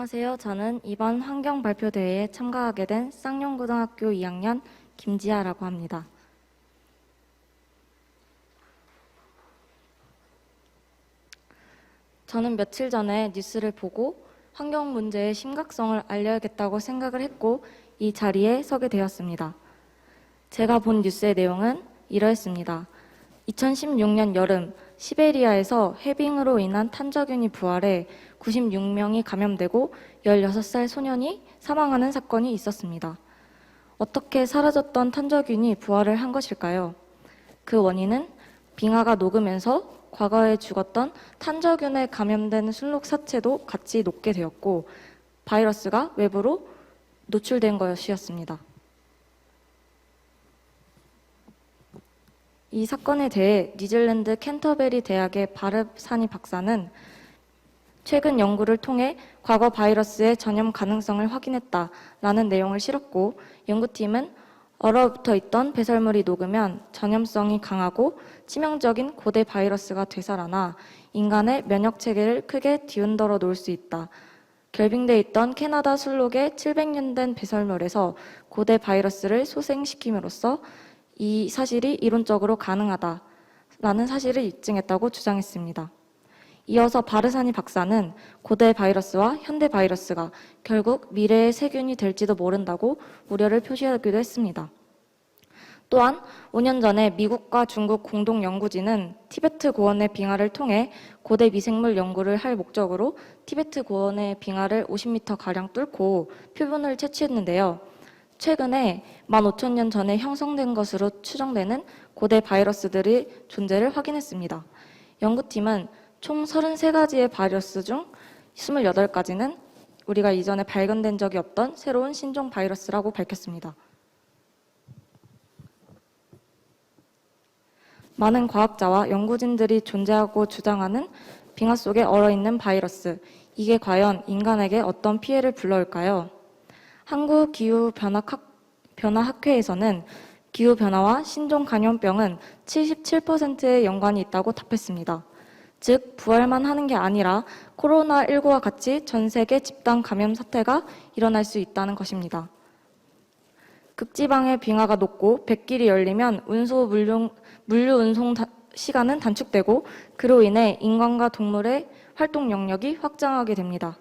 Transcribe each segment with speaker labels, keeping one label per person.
Speaker 1: 안녕하세요. 저는 이번 환경발표대회에 참가하게 된 쌍용고등학교 2학년 김지아라고 합니다. 저는 며칠 전에 뉴스를 보고 환경 문제의 심각성을 알려야겠다고 생각을 했고 이 자리에 서게 되었습니다. 제가 본 뉴스의 내용은 이러했습니다. 2016년 여름 시베리아에서 해빙으로 인한 탄저균이 부활해 96명이 감염되고 16살 소년이 사망하는 사건이 있었습니다. 어떻게 사라졌던 탄저균이 부활을 한 것일까요? 그 원인은 빙하가 녹으면서 과거에 죽었던 탄저균에 감염된 순록 사체도 같이 녹게 되었고 바이러스가 외부로 노출된 것이었습니다. 이 사건에 대해 뉴질랜드 캔터베리 대학의 바르사니 박사는 최근 연구를 통해 과거 바이러스의 전염 가능성을 확인했다라는 내용을 실었고 연구팀은 얼어붙어 있던 배설물이 녹으면 전염성이 강하고 치명적인 고대 바이러스가 되살아나 인간의 면역 체계를 크게 뒤흔들어 놓을 수 있다. 결빙돼 있던 캐나다 순록의 700년 된 배설물에서 고대 바이러스를 소생시킴으로써 이 사실이 이론적으로 가능하다라는 사실을 입증했다고 주장했습니다. 이어서 바르사니 박사는 고대 바이러스와 현대 바이러스가 결국 미래의 세균이 될지도 모른다고 우려를 표시하기도 했습니다. 또한 5년 전에 미국과 중국 공동 연구진은 티베트 고원의 빙하를 통해 고대 미생물 연구를 할 목적으로 티베트 고원의 빙하를 50m가량 뚫고 표본을 채취했는데요. 최근에 15,000년 전에 형성된 것으로 추정되는 고대 바이러스들의 존재를 확인했습니다. 연구팀은 총 33가지의 바이러스 중 28가지는 우리가 이전에 발견된 적이 없던 새로운 신종 바이러스라고 밝혔습니다. 많은 과학자와 연구진들이 존재하고 주장하는 빙하 속에 얼어있는 바이러스, 이게 과연 인간에게 어떤 피해를 불러올까요? 한국기후변화학회에서는 기후변화와 신종 감염병은 77%의 연관이 있다고 답했습니다. 즉, 부활만 하는 게 아니라 코로나19와 같이 전 세계 집단 감염 사태가 일어날 수 있다는 것입니다. 극지방의 빙하가 녹고 백길이 열리면 물류 운송 시간은 단축되고 그로 인해 인간과 동물의 활동 영역이 확장하게 됩니다.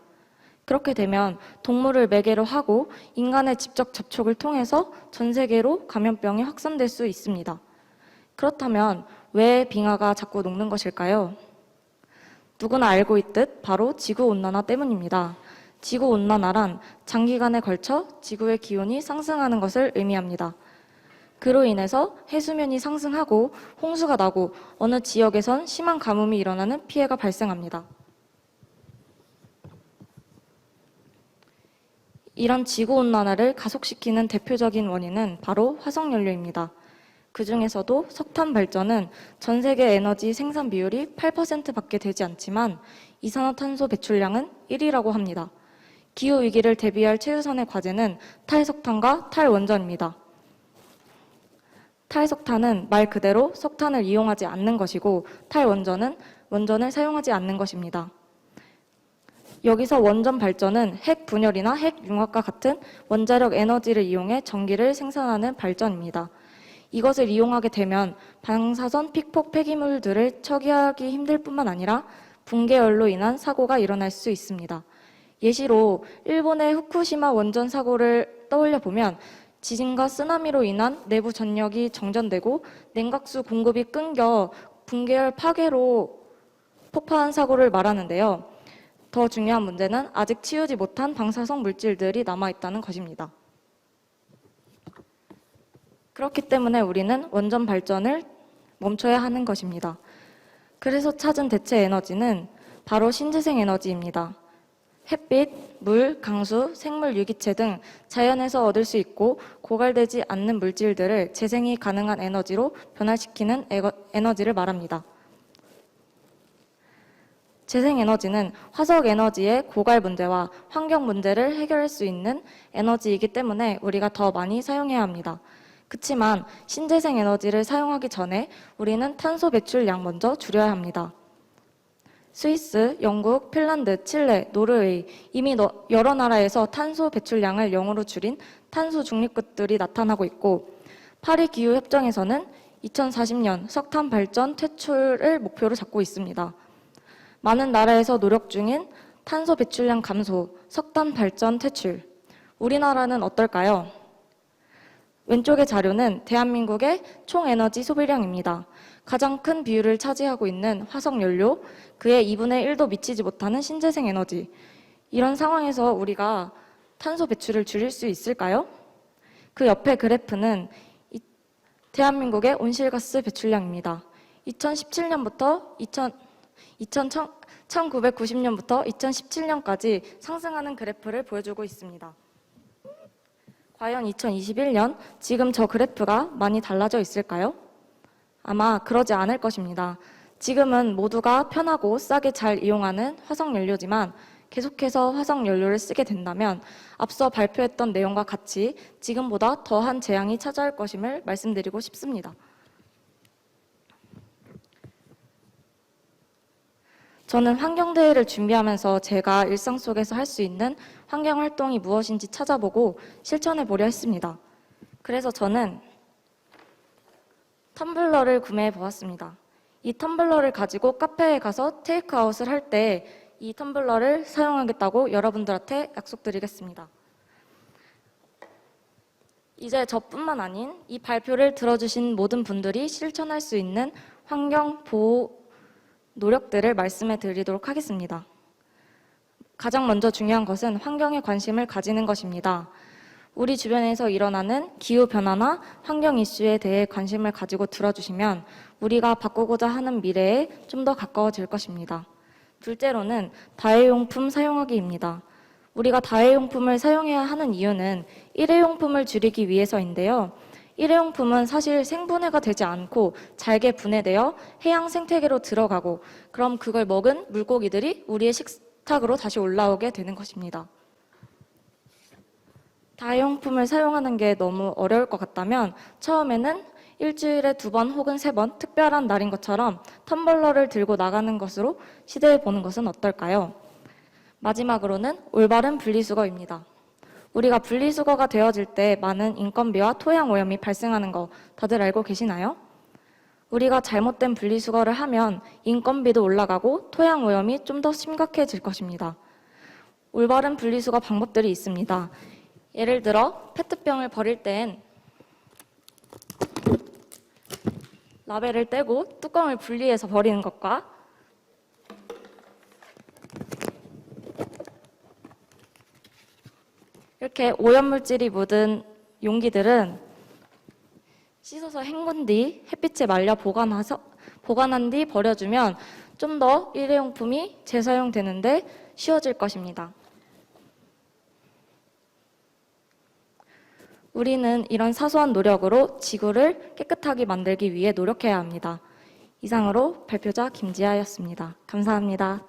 Speaker 1: 그렇게 되면 동물을 매개로 하고 인간의 직접 접촉을 통해서 전 세계로 감염병이 확산될 수 있습니다. 그렇다면 왜 빙하가 자꾸 녹는 것일까요? 누구나 알고 있듯 바로 지구온난화 때문입니다. 지구온난화란 장기간에 걸쳐 지구의 기온이 상승하는 것을 의미합니다. 그로 인해서 해수면이 상승하고 홍수가 나고 어느 지역에선 심한 가뭄이 일어나는 피해가 발생합니다. 이런 지구온난화를 가속시키는 대표적인 원인은 바로 화석연료입니다. 그 중에서도 석탄 발전은 전 세계 에너지 생산 비율이 8%밖에 되지 않지만 이산화탄소 배출량은 1위라고 합니다. 기후위기를 대비할 최우선의 과제는 탈석탄과 탈원전입니다. 탈석탄은 말 그대로 석탄을 이용하지 않는 것이고 탈원전은 원전을 사용하지 않는 것입니다. 여기서 원전 발전은 핵 분열이나 핵 융합과 같은 원자력 에너지를 이용해 전기를 생산하는 발전입니다. 이것을 이용하게 되면 방사선 픽폭 폐기물들을 처리하기 힘들 뿐만 아니라 붕괴열로 인한 사고가 일어날 수 있습니다. 예시로 일본의 후쿠시마 원전 사고를 떠올려 보면 지진과 쓰나미로 인한 내부 전력이 정전되고 냉각수 공급이 끊겨 붕괴열 파괴로 폭파한 사고를 말하는데요. 더 중요한 문제는 아직 치우지 못한 방사성 물질들이 남아있다는 것입니다. 그렇기 때문에 우리는 원전 발전을 멈춰야 하는 것입니다. 그래서 찾은 대체 에너지는 바로 신재생 에너지입니다. 햇빛, 물, 강수, 생물 유기체 등 자연에서 얻을 수 있고 고갈되지 않는 물질들을 재생이 가능한 에너지로 변화시키는 에너지를 말합니다. 재생에너지는 화석에너지의 고갈 문제와 환경 문제를 해결할 수 있는 에너지이기 때문에 우리가 더 많이 사용해야 합니다. 그렇지만 신재생에너지를 사용하기 전에 우리는 탄소 배출량 먼저 줄여야 합니다. 스위스, 영국, 핀란드, 칠레, 노르웨이 이미 여러 나라에서 탄소 배출량을 0으로 줄인 탄소 중립국들이 나타나고 있고 파리 기후 협정에서는 2040년 석탄 발전 퇴출을 목표로 잡고 있습니다. 많은 나라에서 노력 중인 탄소 배출량 감소, 석탄 발전 퇴출. 우리나라는 어떨까요? 왼쪽의 자료는 대한민국의 총 에너지 소비량입니다. 가장 큰 비율을 차지하고 있는 화석연료, 그의 2분의 1도 미치지 못하는 신재생 에너지. 이런 상황에서 우리가 탄소 배출을 줄일 수 있을까요? 그 옆에 그래프는 대한민국의 온실가스 배출량입니다. 1990년부터 2017년까지 상승하는 그래프를 보여주고 있습니다. 과연 2021년 지금 저 그래프가 많이 달라져 있을까요? 아마 그러지 않을 것입니다. 지금은 모두가 편하고 싸게 잘 이용하는 화석연료지만 계속해서 화석연료를 쓰게 된다면 앞서 발표했던 내용과 같이 지금보다 더한 재앙이 찾아올 것임을 말씀드리고 싶습니다. 저는 환경대회를 준비하면서 제가 일상 속에서 할 수 있는 환경활동이 무엇인지 찾아보고 실천해 보려 했습니다. 그래서 저는 텀블러를 구매해 보았습니다. 이 텀블러를 가지고 카페에 가서 테이크아웃을 할 때 이 텀블러를 사용하겠다고 여러분들한테 약속드리겠습니다. 이제 저뿐만 아닌 이 발표를 들어주신 모든 분들이 실천할 수 있는 환경보호 노력들을 말씀해 드리도록 하겠습니다. 가장 먼저 중요한 것은 환경에 관심을 가지는 것입니다. 우리 주변에서 일어나는 기후변화나 환경 이슈에 대해 관심을 가지고 들어주시면 우리가 바꾸고자 하는 미래에 좀 더 가까워질 것입니다. 둘째로는 다회용품 사용하기입니다. 우리가 다회용품을 사용해야 하는 이유는 일회용품을 줄이기 위해서인데요. 일회용품은 사실 생분해가 되지 않고 잘게 분해되어 해양 생태계로 들어가고 그럼 그걸 먹은 물고기들이 우리의 식탁으로 다시 올라오게 되는 것입니다. 다회용품을 사용하는 게 너무 어려울 것 같다면 처음에는 일주일에 2번 혹은 3번 특별한 날인 것처럼 텀블러를 들고 나가는 것으로 시도해 보는 것은 어떨까요? 마지막으로는 올바른 분리수거입니다. 우리가 분리수거가 되어질 때 많은 인건비와 토양 오염이 발생하는 거 다들 알고 계시나요? 우리가 잘못된 분리수거를 하면 인건비도 올라가고 토양 오염이 좀 더 심각해질 것입니다. 올바른 분리수거 방법들이 있습니다. 예를 들어 페트병을 버릴 땐 라벨을 떼고 뚜껑을 분리해서 버리는 것과 이렇게 오염물질이 묻은 용기들은 씻어서 헹군 뒤 햇빛에 말려 보관한 뒤 버려주면 좀 더 일회용품이 재사용되는데 쉬워질 것입니다. 우리는 이런 사소한 노력으로 지구를 깨끗하게 만들기 위해 노력해야 합니다. 이상으로 발표자 김지아였습니다. 감사합니다.